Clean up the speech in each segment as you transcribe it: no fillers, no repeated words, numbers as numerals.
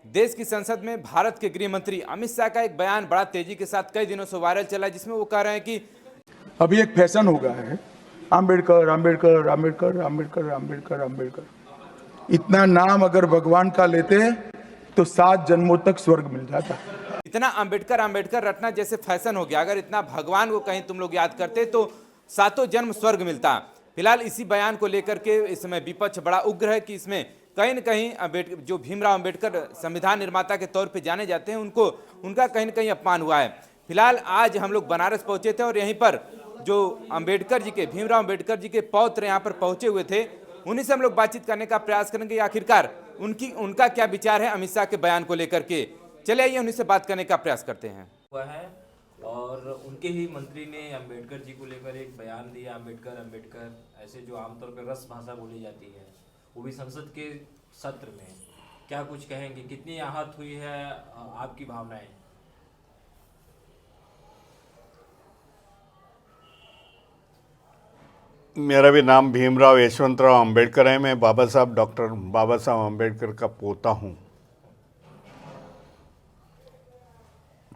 देश की संसद में भारत के गृह मंत्री अमित शाह का एक बयान बड़ा तेजी के साथ कई दिनों से वायरल चला है, जिसमें वो कह रहे हैं कि अभी एक फैशन हो गया है, आम्बेडकर आम्बेडकर आम्बेडकर आम्बेडकर आम्बेडकर आम्बेडकर। इतना नाम अगर भगवान का लेते तो 7 जन्मों तक स्वर्ग मिल जाता। इतना अंबेडकर अंबेडकर रटना जैसे फैशन हो गया। अगर इतना भगवान को कहीं तुम लोग याद करते तो सातों जन्म स्वर्ग मिलता। फिलहाल इसी बयान को लेकर के इस समय विपक्ष बड़ा उग्र है कि इसमें कहीं न कहीं जो भीमराव अंबेडकर संविधान निर्माता के तौर पे जाने जाते हैं उनका कहीं न कहीं अपमान हुआ है। फिलहाल आज हम लोग बनारस पहुंचे थे और यहीं पर जो अंबेडकर जी के भीमराव अंबेडकर जी के पौत्र यहाँ पर पहुंचे हुए थे, उन्हीं से हम लोग बातचीत करने का प्रयास करेंगे। आखिरकार उनका क्या विचार है अमित शाह के बयान को लेकर के। चले आइए उन्हीं से बात करने का प्रयास करते हैं। हुआ है और उनके ही मंत्री ने अंबेडकर जी को लेकर एक बयान दिया। अंबेडकर अंबेडकर ऐसे जो आमतौर पर रस भाषा बोली जाती है, वो भी संसद के सत्र में। क्या कुछ कहेंगे, कितनी आहत हुई है आपकी भावनाएं? मेरा भी नाम भीमराव यशवंतराव अंबेडकर है। मैं डॉक्टर बाबा साहब अंबेडकर का पोता हूँ।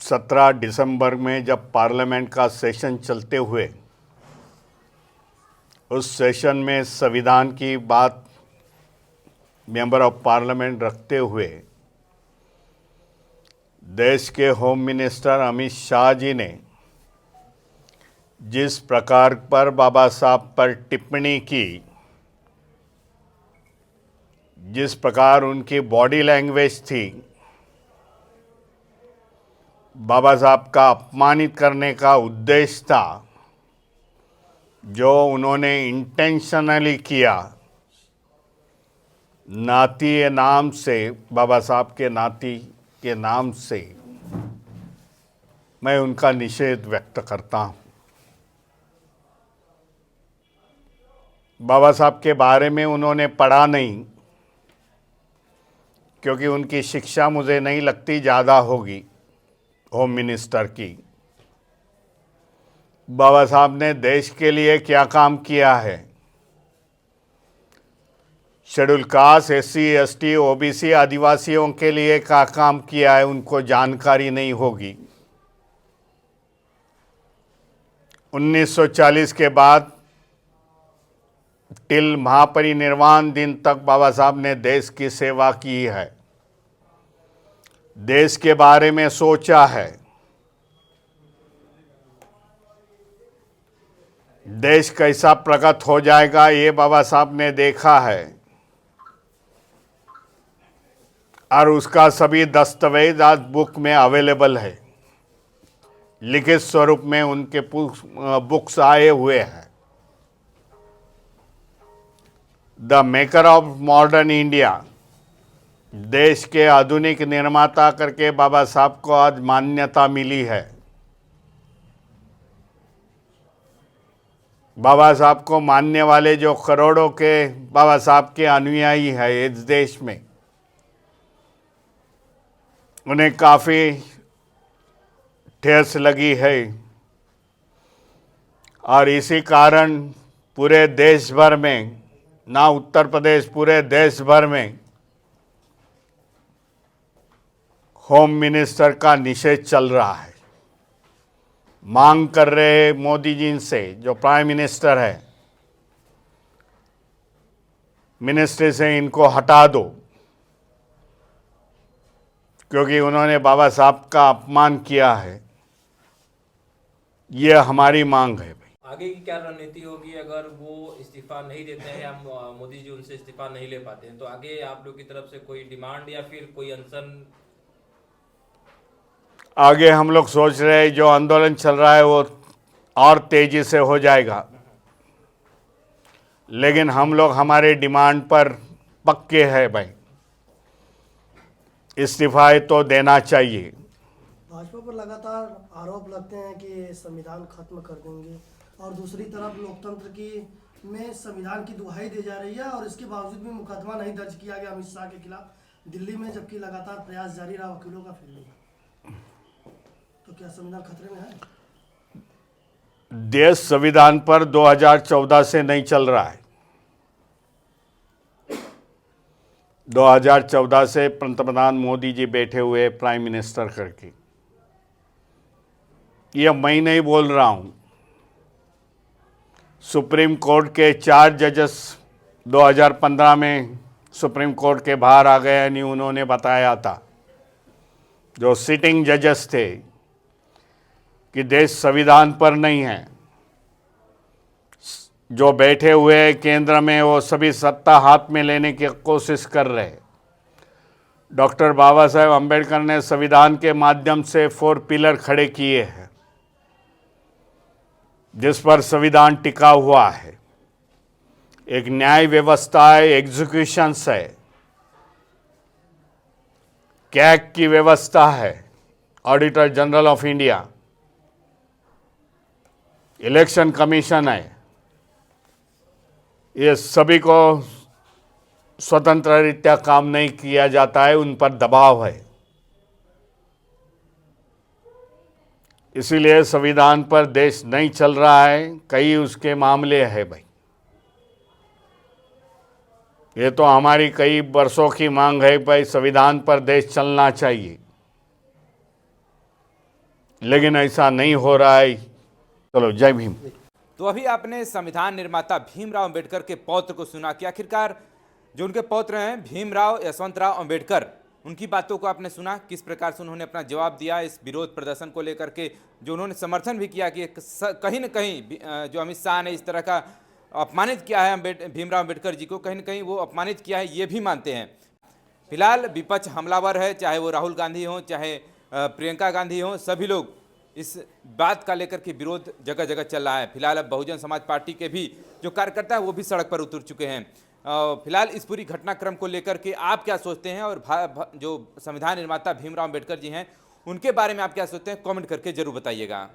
17 दिसंबर में जब पार्लियामेंट का सेशन चलते हुए उस सेशन में संविधान की बात मेंबर ऑफ पार्लियामेंट रखते हुए देश के होम मिनिस्टर अमित शाह जी ने जिस प्रकार पर बाबा साहब पर टिप्पणी की, जिस प्रकार उनकी बॉडी लैंग्वेज थी, बाबा साहब का अपमानित करने का उद्देश्य था, जो उन्होंने इंटेंशनली किया। नाती के नाम से, बाबा साहब के नाती के नाम से मैं उनका निषेध व्यक्त करता हूँ। बाबा साहब के बारे में उन्होंने पढ़ा नहीं, क्योंकि उनकी शिक्षा मुझे नहीं लगती ज़्यादा होगी होम मिनिस्टर की। बाबा साहब ने देश के लिए क्या काम किया है, schedule caste, SC ST OBC आदिवासियों के लिए क्या काम किया है, उनको जानकारी नहीं होगी। 1940 के बाद टिल महापरिनिर्वाण दिन तक बाबा साहब ने देश की सेवा की है, देश के बारे में सोचा है, देश कैसा प्रगत हो जाएगा ये बाबा साहब ने देखा है, और उसका सभी दस्तावेज आज बुक में अवेलेबल है, लिखित स्वरूप में उनके बुक्स आए हुए हैं। The maker of modern India, देश के आधुनिक निर्माता करके बाबा साहब को आज मान्यता मिली है। बाबा साहब को मानने वाले जो करोड़ों के बाबा साहब के अनुयायी हैं इस देश में, उन्हें काफ़ी ठेस लगी है, और इसी कारण पूरे देश भर में, ना उत्तर प्रदेश, पूरे देश भर में होम मिनिस्टर का निषेध चल रहा है। मांग कर रहे मोदी जी से, जो प्राइम मिनिस्टर है, मिनिस्ट्री से इनको हटा दो, क्योंकि उन्होंने बाबा साहब का अपमान किया है। ये हमारी मांग है। आगे की क्या रणनीति होगी अगर वो इस्तीफा नहीं देते हैं या मोदी जी उनसे इस्तीफा नहीं ले पाते हैं? तो आगे आप लोग की तरफ से कोई डिमांड या फिर कोई अनशन? आगे हम लोग सोच रहे हैं जो आंदोलन चल रहा है वो और तेजी से हो जाएगा, लेकिन हम लोग हमारे डिमांड पर पक्के हैं भाई, इस्तीफा तो देना चाहिए। भाजपा पर लगातार आरोप लगते हैं कि संविधान खत्म कर देंगे, और दूसरी तरफ लोकतंत्र की में संविधान की दुहाई दी जा रही है, और इसके बावजूद भी मुकदमा नहीं दर्ज किया गया अमित शाह के खिलाफ दिल्ली में, जबकि लगातार प्रयास जारी रहा वकीलों का। फिर तो क्या संविधान खतरे में है? देश संविधान पर 2014 से नहीं चल रहा है। 2014 से पंतप्रधान मोदी जी बैठे हुए प्राइम मिनिस्टर करके। ये मैं नहीं बोल रहा हूँ, सुप्रीम कोर्ट के 4 जजेस 2015 में सुप्रीम कोर्ट के बाहर आ गए, नहीं उन्होंने बताया था, जो सिटिंग जजेस थे, कि देश संविधान पर नहीं है। जो बैठे हुए हैं केंद्र में वो सभी सत्ता हाथ में लेने की कोशिश कर रहे हैं। डॉक्टर बाबा साहेब अम्बेडकर ने संविधान के माध्यम से 4 पिलर खड़े किए हैं, जिस पर संविधान टिका हुआ है। एक न्याय व्यवस्था है, एग्जीक्यूशंस है, कैग की व्यवस्था है, auditor general of India, election commission है। ये सभी को स्वतंत्र रीत्या काम नहीं किया जाता है, उन पर दबाव है। इसीलिए संविधान पर देश नहीं चल रहा है। कई उसके मामले हैं भाई। ये तो हमारी कई वर्षों की मांग है भाई, संविधान पर देश चलना चाहिए, लेकिन ऐसा नहीं हो रहा है। चलो, जय भीम। तो अभी आपने संविधान निर्माता भीमराव अंबेडकर के पौत्र को सुना कि आखिरकार जो उनके पौत्र हैं भीमराव यशवंतराव अंबेडकर, उनकी बातों को आपने सुना, किस प्रकार से उन्होंने अपना जवाब दिया इस विरोध प्रदर्शन को लेकर के, जो उन्होंने समर्थन भी किया कि कहीं न कहीं जो अमित शाह ने इस तरह का अपमानित किया है भीमराव अंबेडकर जी को, कहीं न कहीं वो अपमानित किया है, ये भी मानते हैं। फिलहाल विपक्ष हमलावर है, चाहे वो राहुल गांधी हों, चाहे प्रियंका गांधी हों, सभी लोग इस बात का लेकर के विरोध जगह जगह चल रहा है। फिलहाल अब बहुजन समाज पार्टी के भी जो कार्यकर्ता हैं वो भी सड़क पर उतर चुके हैं। फिलहाल इस पूरी घटनाक्रम को लेकर के आप क्या सोचते हैं, और जो संविधान निर्माता भीमराव अंबेडकर जी हैं उनके बारे में आप क्या सोचते हैं, कमेंट करके जरूर बताइएगा।